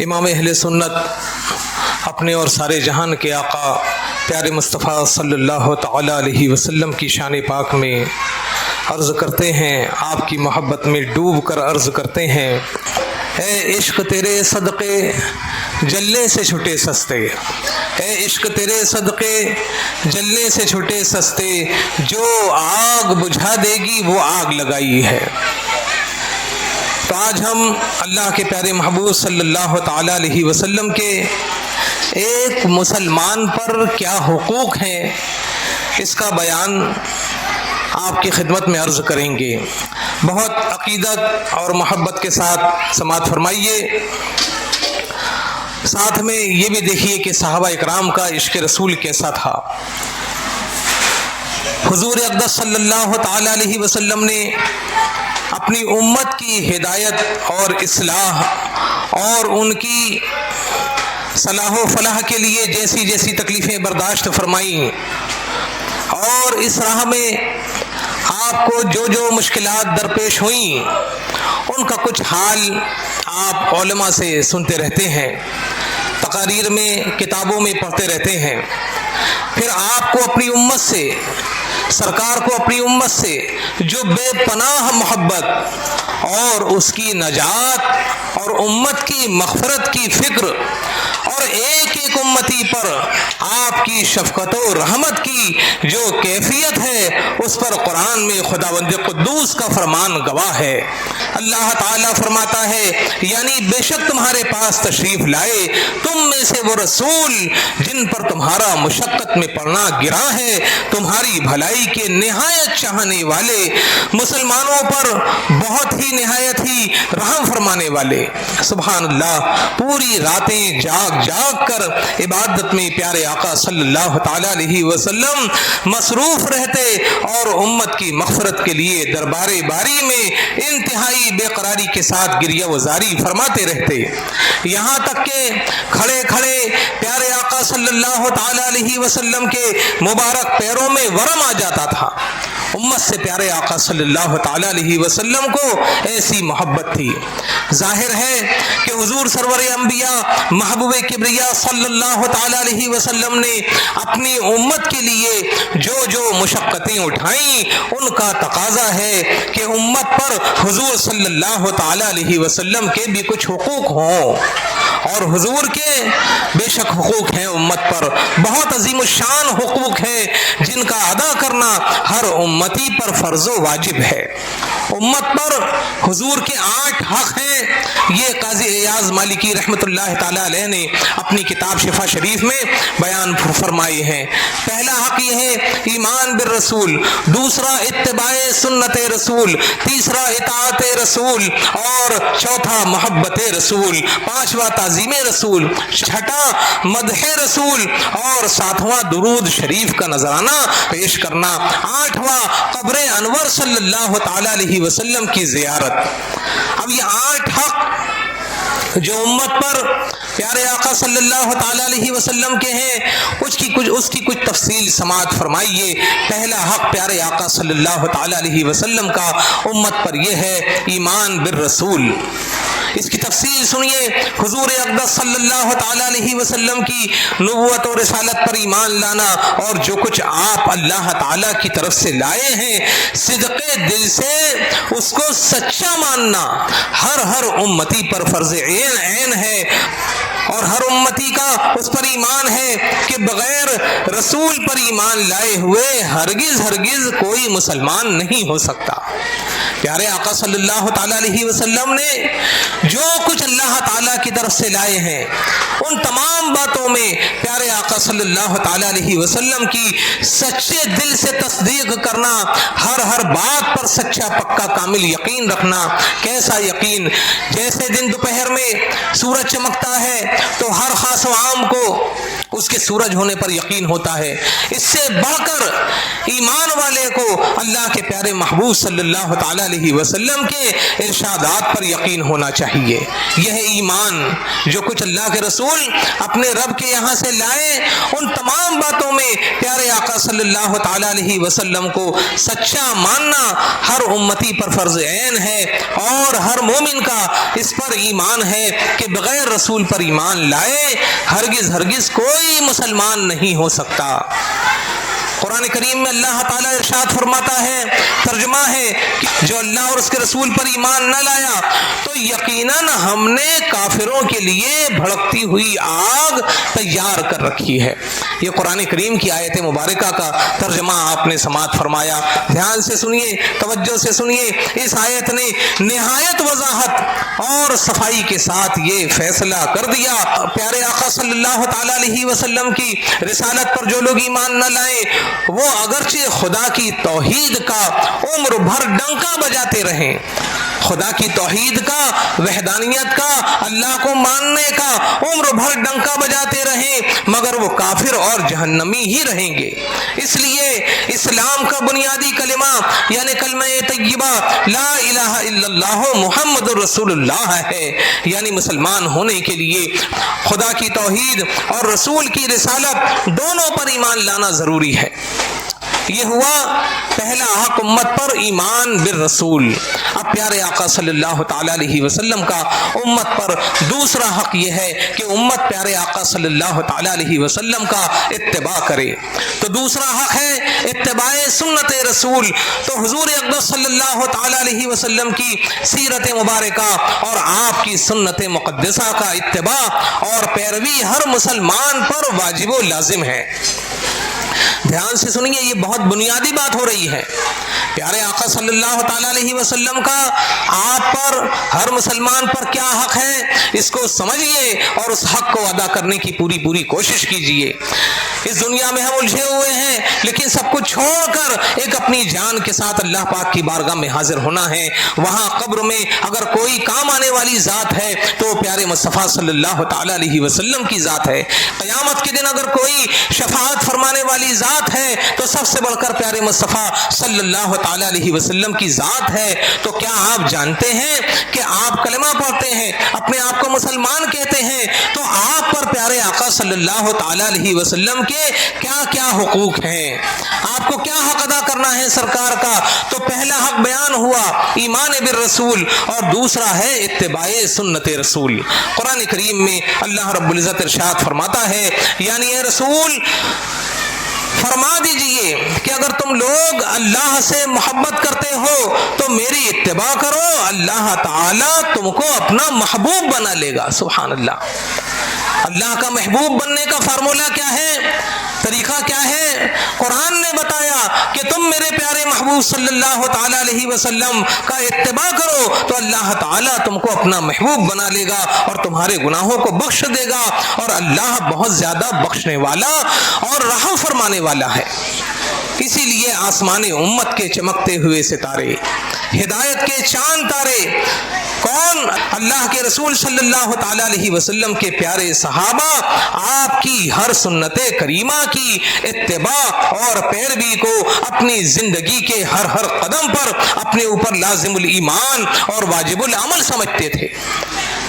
امام اہل سنت اپنے اور سارے جہان کے آقا پیارے مصطفیٰ صلی اللہ تعالی علیہ وسلم کی شان پاک میں عرض کرتے ہیں، آپ کی محبت میں ڈوب کر عرض کرتے ہیں، اے عشق تیرے صدقے جلنے سے چھٹے سستے، اے عشق تیرے صدقے جلنے سے چھٹے سستے، جو آگ بجھا دے گی وہ آگ لگائی ہے۔ تو آج ہم اللہ کے پیارے محبوب صلی اللہ تعالی علیہ وسلم کے ایک مسلمان پر کیا حقوق ہیں اس کا بیان آپ کی خدمت میں عرض کریں گے۔ بہت عقیدت اور محبت کے ساتھ سماعت فرمائیے، ساتھ میں یہ بھی دیکھیے کہ صحابہ اکرام کا عشق رسول کیسا تھا۔ حضور اقدس صلی اللہ تعالی علیہ وسلم نے اپنی امت کی ہدایت اور اصلاح اور ان کی صلاح و فلاح کے لیے جیسی جیسی تکلیفیں برداشت فرمائیں، اور اس راہ میں آپ کو جو جو مشکلات درپیش ہوئیں ان کا کچھ حال آپ علماء سے سنتے رہتے ہیں، تقاریر میں کتابوں میں پڑھتے رہتے ہیں۔ پھر آپ کو اپنی امت سے، سرکار کو اپنی امت سے جو بے پناہ محبت اور اس کی نجات اور امت کی مغفرت کی فکر اور ایک ایک امتی پر آپ کی شفقت و رحمت کی جو کیفیت ہے، اس پر قرآن میں خداوند قدوس کا فرمان گواہ ہے۔ اللہ تعالیٰ فرماتا ہے، یعنی بے شک تمہارے پاس تشریف لائے تم میں سے وہ رسول جن پر تمہارا مشقت میں پڑنا گرا ہے، تمہاری بھلائی کے نہایت چاہنے والے، مسلمانوں پر بہت ہی نہایت ہی رحم فرمانے والے۔ سبحان اللہ، پوری راتیں جاگ جاگ کر عبادت میں پیارے آقا صلی اللہ تعالی علیہ وسلم مصروف رہتے اور امت کی مغفرت کے لیے دربار باری میں انتہائی بے قراری کے ساتھ گریہ وزاری فرماتے رہتے، یہاں تک کہ کھڑے کھڑے پیارے آقا صلی اللہ تعالی علیہ وسلم کے مبارک پیروں میں ورم آ جاتا تھا۔ امت سے پیارے آقا صلی اللہ تعالی علیہ وسلم کو ایسی محبت تھی۔ ظاہر ہے کہ حضور سرور انبیاء محبوب کبریا صلی اللہ تعالی علیہ وسلم نے اپنی امت کے لیے جو جو مشقتیں اٹھائیں ان کا تقاضا ہے کہ امت پر حضور صلی اللہ تعالی علیہ وسلم کے بھی کچھ حقوق ہوں، اور حضور کے بے شک حقوق ہیں امت پر، بہت عظیم الشان حقوق ہیں جن کا ادا کرنا ہر امتی پر فرض و واجب ہے۔ امت پر حضور کے 8 حق ہیں، یہ قاضی ایاز مالکی رحمۃ اللہ تعالی علیہ نے اپنی کتاب شفا شریف میں بیان فرمائے ہیں۔ پہلا حق یہ ہے ایمان بالرسول، دوسرا اتباع سنت رسول، تیسرا اطاعت رسول، اور چوتھا محبت رسول، پانچواں تعظیم رسول، چھٹا مدح رسول، اور ساتواں درود شریف کا نذرانہ پیش کرنا، آٹھواں قبر انور صلی اللہ تعالی علیہ وسلم کی زیارت۔ اب یہ 8 حق جو امت پر پیارے آقا صلی اللہ تعالی علیہ وسلم کے ہیں، اس کی کچھ تفصیل سماعت فرمائیے۔ پہلا حق پیارے آقا صلی اللہ تعالی علیہ وسلم کا امت پر یہ ہے ایمان بالرسول۔ اس کی تفصیل سنیے۔ حضور اقدس صلی اللہ تعالی علیہ وسلم کی نبوت اور رسالت پر ایمان لانا اور جو کچھ آپ اللہ تعالی کی طرف سے لائے ہیں، صدقے دل سے اس کو سچا ماننا ہر امتی پر فرض عین ہے، اور ہر امتی کا اس پر ایمان ہے کہ بغیر رسول پر ایمان لائے ہوئے ہرگز کوئی مسلمان نہیں ہو سکتا۔ پیارے آقا صلی اللہ تعالی علیہ وسلم نے جو کچھ اللہ تعالیٰ کی طرف سے لائے ہیں، ان تمام باتوں میں پیارے آقا صلی اللہ تعالی علیہ وسلم کی سچے دل سے تصدیق کرنا، ہر بات پر سچا پکا کامل یقین رکھنا۔ کیسا یقین؟ جیسے دن دوپہر میں سورج چمکتا ہے تو ہر خاص و عام کو اس کے سورج ہونے پر یقین ہوتا ہے۔ اس سے بڑھ کر ایمان والے کو اللہ کے پیارے محبوب صلی اللہ تعالی علیہ وسلم کے ارشادات پر یقین ہونا چاہیے۔ یہ ہے ایمان۔ جو کچھ اللہ کے رسول اپنے رب کے یہاں سے لائے، ان تمام باتوں میں پیارے آقا صلی اللہ تعالی علیہ وسلم کو سچا ماننا ہر امتی پر فرض عین ہے، اور ہر مومن کا اس پر ایمان ہے کہ بغیر رسول پر ایمان لائے ہرگز کوئی مسلمان نہیں ہو سکتا۔ قرآن کریم میں اللہ تعالیٰ ارشاد فرماتا ہے، ترجمہ ہے کہ جو اللہ اور اس کے رسول پر ایمان نہ لایا تو یقیناً ہم نے کافروں کے لیے بھڑکتی ہوئی آگ تیار کر رکھی ہے۔ یہ قرآن کریم کی آیت مبارکہ کا ترجمہ آپ نے سماعت فرمایا۔ دھیان سے سنیے، توجہ سے سنیے۔ اس آیت نے نہایت وضاحت اور صفائی کے ساتھ یہ فیصلہ کر دیا، پیارے آقا صلی اللہ تعالی علیہ وسلم کی رسالت پر جو لوگ ایمان نہ لائیں وہ اگرچہ خدا کی توحید کا عمر بھر ڈنکا بجاتے رہیں، خدا کی توحید کا، وحدانیت کا، اللہ کو ماننے کا عمر بھر ڈنکا بجاتے رہیں، مگر وہ کافر اور جہنمی ہی رہیں گے۔ اس لیے اسلام کا بنیادی کلمہ یعنی کلمہ طیبہ لا الہ الا اللہ محمد رسول اللہ ہے، یعنی مسلمان ہونے کے لیے خدا کی توحید اور رسول کی رسالت دونوں پر ایمان لانا ضروری ہے۔ یہ ہوا پہلا حق امت پر ایمان بالرسول۔ اب پیارے آقا صلی اللہ تعالی علیہ وسلم کا امت پر دوسرا حق یہ ہے کہ امت پیارے آقا صلی اللہ تعالی علیہ وسلم کا اتباع کرے۔ تو دوسرا حق ہے اتباع سنت رسول۔ تو حضور اقدس صلی اللہ تعالی علیہ وسلم کی سیرت مبارکہ اور آپ کی سنت مقدسہ کا اتباع اور پیروی ہر مسلمان پر واجب و لازم ہے۔ دھیان سے سنیے، یہ بہت بنیادی بات ہو رہی ہے۔ پیارے آقا صلی اللہ تعالی علیہ وسلم کا آپ پر، ہر مسلمان پر کیا حق ہے، اس کو سمجھیے اور اس حق کو ادا کرنے کی پوری کوشش کیجیے۔ اس دنیا میں ہم الجھے ہوئے ہیں، لیکن سب کچھ چھوڑ کر ایک اپنی جان کے ساتھ اللہ پاک کی بارگاہ میں حاضر ہونا ہے۔ وہاں قبر میں اگر کوئی کام آنے والی ذات ہے تو پیارے مصطفیٰ صلی اللہ تعالی علیہ وسلم کی ذات ہے۔ قیامت کے دن اگر کوئی شفاعت فرمانے والی ذات ہے تو سب سے بڑھ کر پیارے مصطفیٰ صلی اللہ تعالی علیہ وسلم کی ذات ہے۔ تو کیا آپ جانتے ہیں کہ آپ کلمہ پڑھتے ہیں، اپنے آپ کو مسلمان کہتے ہیں، تو آپ پر پیارے آقا صلی اللہ تعالی علیہ وسلم کے کیا کیا حقوق ہیں، آپ کو کیا حق ادا کرنا ہے سرکار کا؟ تو پہلا حق بیان ہوا ایمان بالرسول، اور دوسرا ہے اتباع سنت رسول۔ قرآن کریم میں اللہ رب العزت ارشاد فرماتا ہے، یعنی اے رسول فرما دیجئے کہ اگر تم لوگ اللہ سے محبت کرتے ہو تو میری اتباع کرو، اللہ تعالیٰ تم کو اپنا محبوب بنا لے گا۔ سبحان اللہ۔ اللہ کا محبوب بننے کا فارمولہ کیا ہے، طریقہ کیا ہے؟ قرآن نے بتایا کہ تم میرے پیارے محبوب صلی اللہ تعالی علیہ وسلم کا اتباع کرو تو اللہ تعالیٰ تم کو اپنا محبوب بنا لے گا اور تمہارے گناہوں کو بخش دے گا، اور اللہ بہت زیادہ بخشنے والا اور رحم فرمانے والا ہے۔ اسی لیے آسمان امت کے چمکتے ہوئے ستارے، ہدایت کے چاند تارے کون؟ اللہ کے رسول صلی اللہ تعالی علیہ وسلم کے پیارے صحابہ آپ کی ہر سنت کریمہ کی اتباع اور پیروی کو اپنی زندگی کے ہر قدم پر اپنے اوپر لازم الایمان اور واجب العمل سمجھتے تھے۔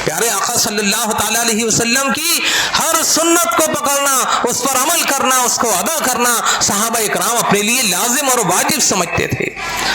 پیارے آقا صلی اللہ تعالی علیہ وسلم کی ہر سنت کو پکڑنا، اس پر عمل کرنا، اس کو ادا کرنا صحابہ اکرام اپنے لیے لازم اور واجب سمجھتے تھے۔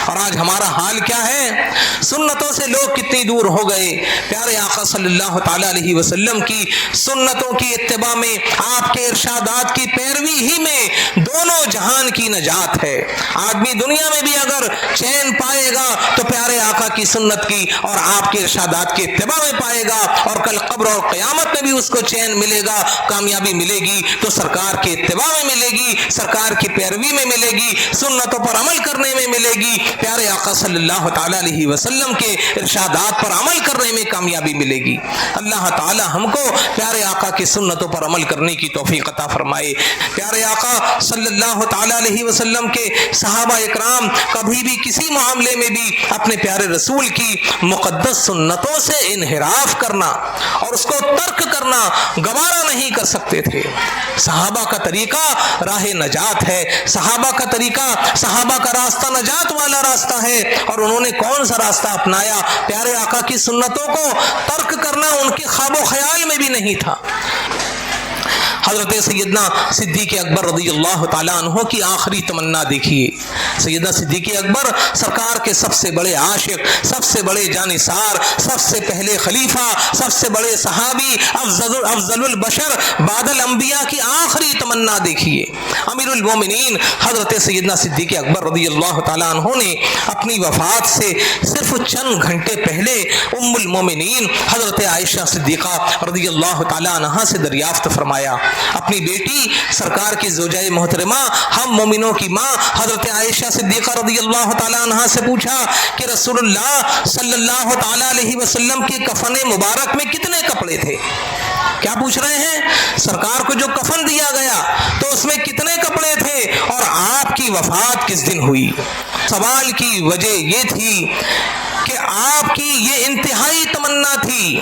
اور آج ہمارا حال کیا ہے؟ سنتوں سے لوگ کتنی دور ہو گئے۔ پیارے آقا صلی اللہ تعالی علیہ وسلم کی سنتوں کی اتباع میں، آپ کے ارشادات کی پیروی ہی میں دونوں جہان کی نجات ہے۔ آدمی دنیا میں بھی اگر چین پائے گا تو پیارے آقا کی سنت کی اور آپ کے ارشادات کی اتباع میں پائے گا، اور کل قبر اور قیامت میں بھی اس کو چین ملے گا، کامیابی ملے گی تو سرکار کے اتباع میں ملے گی، سرکار کی پیروی میں ملے گی، سنتوں پر عمل کرنے میں ملے گی، پیارے آقا صلی اللہ تعالی علیہ وسلم کے ارشادات پر عمل کرنے میں کامیابی ملے گی۔ اللہ تعالی ہم کو پیارے آقا کی سنتوں پر عمل کرنے کی توفیق عطا فرمائے۔ پیارے آقا صلی اللہ تعالی علیہ وسلم کے صحابہ اکرام کبھی بھی کسی معاملے میں بھی اپنے پیارے رسول کی مقدس سنتوں سے انحراف کر کرنا اور اس کو ترک کرنا گوارا نہیں کر سکتے تھے۔ صحابہ کا طریقہ راہ نجات ہے، صحابہ کا طریقہ، صحابہ کا راستہ نجات والا راستہ ہے، اور انہوں نے کون سا راستہ اپنایا؟ پیارے آقا کی سنتوں کو ترک کرنا ان کے خواب و خیال میں بھی نہیں تھا۔ حضرت سیدنا صدیق اکبر رضی اللہ تعالیٰ عنہ کی آخری تمنا دیکھیے۔ سیدنا صدیق اکبر سرکار کے سب سے بڑے عاشق، سب سے بڑے جانثار، سب سے پہلے خلیفہ، سب سے بڑے صحابی، افضل البشر بعد الانبیاء کی آخری تمنا دیکھیے۔ امیر المومنین حضرت سیدنا صدیق اکبر رضی اللہ تعالیٰ عنہ نے اپنی وفات سے صرف چند گھنٹے پہلے ام المومنین حضرت عائشہ صدیقہ رضی اللہ تعالیٰ عنہا سے دریافت فرمایا، اپنی بیٹی سرکار کی زوجہ محترمہ ہم مومنوں کی ماں حضرت عائشہ صدیقہ رضی اللہ تعالیٰ عنہا سے پوچھا کہ رسول اللہ صلی اللہ تعالیٰ علیہ وسلم کے کفن مبارک میں کتنے کپڑے تھے؟ کیا پوچھ رہے ہیں؟ سرکار کو جو کفن دیا گیا تو اس میں کتنے کپڑے تھے اور آپ کی وفات کس دن ہوئی؟ سوال کی وجہ یہ تھی کہ آپ کی یہ انتہائی تمنا تھی،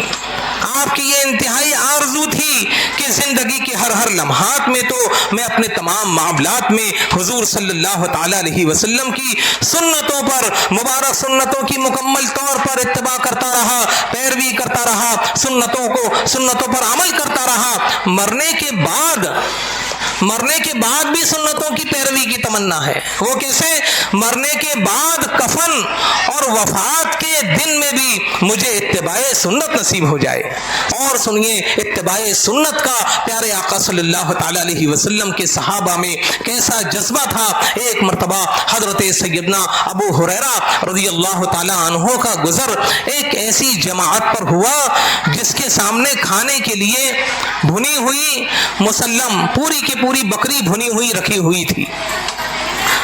آپ کی یہ انتہائی آرزو تھی کہ زندگی کے ہر لمحات میں تو میں اپنے تمام معاملات میں حضور صلی اللہ تعالیٰ علیہ وسلم کی سنتوں پر، مبارک سنتوں کی مکمل طور پر اتباع کرتا رہا، پیروی کرتا رہا، سنتوں پر عمل کرتا رہا۔ مرنے کے بعد بھی سنتوں کی پیروی کی تمنا ہے۔ وہ کیسے؟ مرنے کے بعد کفن اور وفات کے دن میں بھی مجھے اتباع سنت نصیب ہو جائے۔ اور سنیے اتباع سنت کا پیارے آقا صلی اللہ تعالیٰ علیہ وسلم کے صحابہ میں کیسا جذبہ تھا۔ ایک مرتبہ حضرت سیدنا ابو ہریرہ رضی اللہ تعالیٰ عنہ کا گزر ایک ایسی جماعت پر ہوا جس کے سامنے کھانے کے لیے بھنی ہوئی مسلم پوری کی پوری بکری بھنی ہوئی رکھی ہوئی تھی۔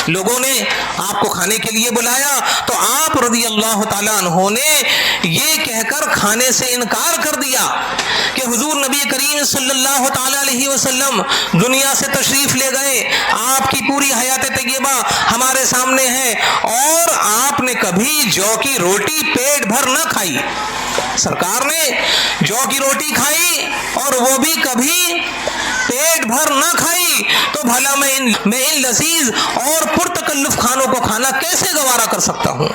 لوگوں نے آپ کو کھانے کے لیے بلایا تو آپ رضی اللہ تعالیٰ عنہ نے یہ کہہ کر کھانے سے انکار کر دیا کہ حضور نبی کریم صلی اللہ تعالیٰ علیہ وسلم دنیا سے تشریف لے گئے، آپ کی پوری حیات طیبہ ہمارے سامنے ہے اور آپ نے کبھی جو کی روٹی پیٹ بھر نہ کھائی۔ سرکار نے جو کی روٹی کھائی اور وہ بھی کبھی پیٹ بھر نہ کھائی، تو بھلا میں ان لذیذ اور پرتکلف کھانوں کو کھانا کیسے گوارا کر سکتا ہوں؟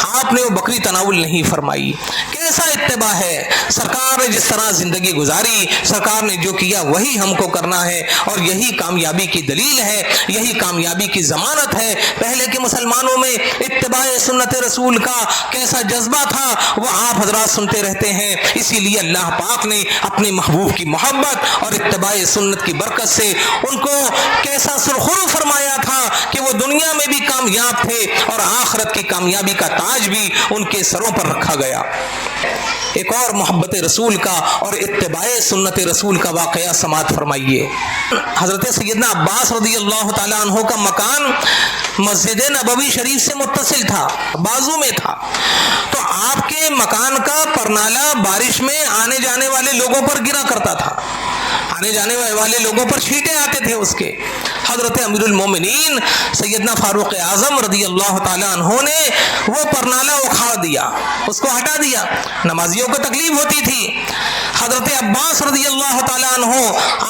آپ نے وہ بکری تناول نہیں فرمائی۔ کیسا اتباع ہے؟ سرکار نے جس طرح زندگی گزاری، سرکار نے جو کیا وہی ہم کو کرنا ہے، اور یہی کامیابی کی دلیل ہے، یہی کامیابی کی ضمانت ہے۔ پہلے کے مسلمانوں میں اتباع سنت رسول کا کیسا جذبہ تھا وہ آپ حضرات سنتے رہتے ہیں۔ اسی لیے اللہ پاک نے اپنے محبوب کی محبت اور اتباع سنت کی برکت سے ان کو کیسا سرخرو فرمایا تھا کہ وہ دنیا میں بھی کامیاب تھے اور آخرت کی کامیابی کا تاج بھی ان کے سروں پر رکھا گیا۔ ایک اور محبت رسول کا اور اتباع سنت رسول کا واقعہ سماعت فرمائیے۔ حضرت سیدنا عباس رضی اللہ تعالیٰ عنہ کا مکان مسجد نبوی شریف سے متصل تھا، بازو میں تھا، تو آپ کے مکان کا پرنالہ بارش میں آنے جانے والے لوگوں پر گرا کرتا تھا، آنے جانے والے لوگوں پر چھینٹے آتے تھے اس کے۔ حضرت امیر المومنین سیدنا فاروق اعظم رضی اللہ تعالیٰ عنہ نے وہ پرنالہ اکھاڑ دیا، اس کو ہٹا دیا، نمازیوں کو تکلیف ہوتی تھی۔ حضرت عباس رضی اللہ تعالیٰ عنہ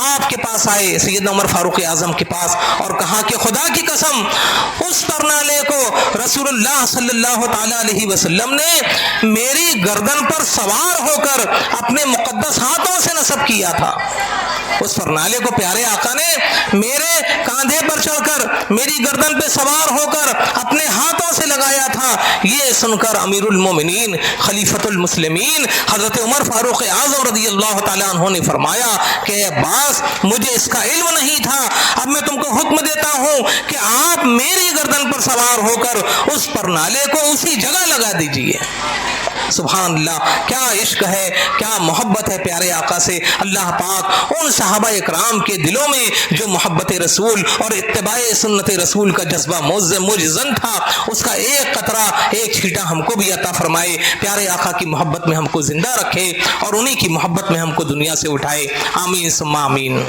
آپ کے پاس آئے، سیدنا عمر فاروق اعظم کے پاس، اور کہا کہ خدا کی قسم اس پرنالے کو رسول اللہ صلی اللہ تعالیٰ علیہ وسلم نے میری گردن پر سوار ہو کر اپنے مقدس ہاتھوں سے نصب کیا تھا۔ اس پرنالے کو پیارے آقا نے میرے کاندھے پر چڑھ کر میری گردن پہ سوار ہو کر اپنے ہاتھوں سے لگایا تھا۔ یہ سن کر امیر المومنین خلیفۃ المسلمین حضرت عمر فاروق اعظم رضی اللہ تعالیٰ عنہ نے فرمایا کہ عباس مجھے اس کا علم نہیں تھا، اب میں تم کو حکم دیتا ہوں کہ آپ میری گردن پر سوار ہو کر اس پرنالے کو اسی جگہ لگا دیجئے۔ سبحان اللہ، کیا عشق ہے، کیا محبت ہے پیارے آقا سے۔ اللہ پاک ان صحابہ اکرام کے دلوں میں جو محبت رسول اور اتباع سنت رسول کا جذبہ مجزن تھا، اس کا ایک قطرہ، ایک چھیٹا ہم کو بھی عطا فرمائے۔ پیارے آقا کی محبت میں ہم کو زندہ رکھے اور انہی کی محبت میں ہم کو دنیا سے اٹھائے۔ آمین ثم آمین۔